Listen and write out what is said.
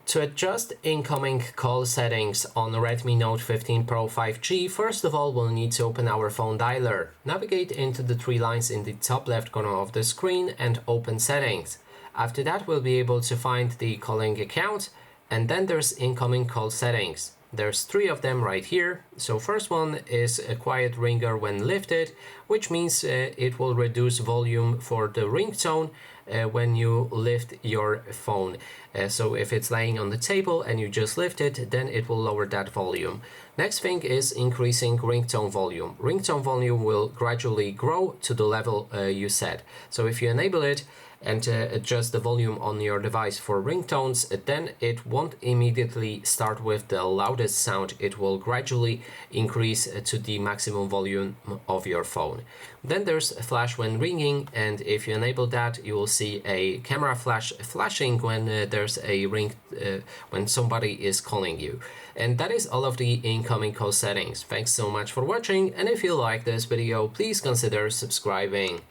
To adjust incoming call settings on Redmi Note 15 Pro 5G, first of all we'll need to open our phone dialer. Navigate into the three lines in the top left corner of the screen and open settings. After that we'll be able to find the calling account, and then there's incoming call settings. There's three of them right here. So first one is a quiet ringer when lifted, which means it will reduce volume for the ringtone when you lift your phone. So if it's laying on the table and you just lift it, then it will lower that volume. Next thing is increasing ringtone volume. Ringtone volume will gradually grow to the level you set. So if you enable it and adjust the volume on your device for ringtones, then it won't immediately start with the loudest sound. It will gradually increase to the maximum volume of your phone. Then there's a flash when ringing, and if you enable that, you will see a camera flash flashing when there's a ring, when somebody is calling you. And that is all of the incoming call settings. Thanks so much for watching, and if you like this video, please consider subscribing.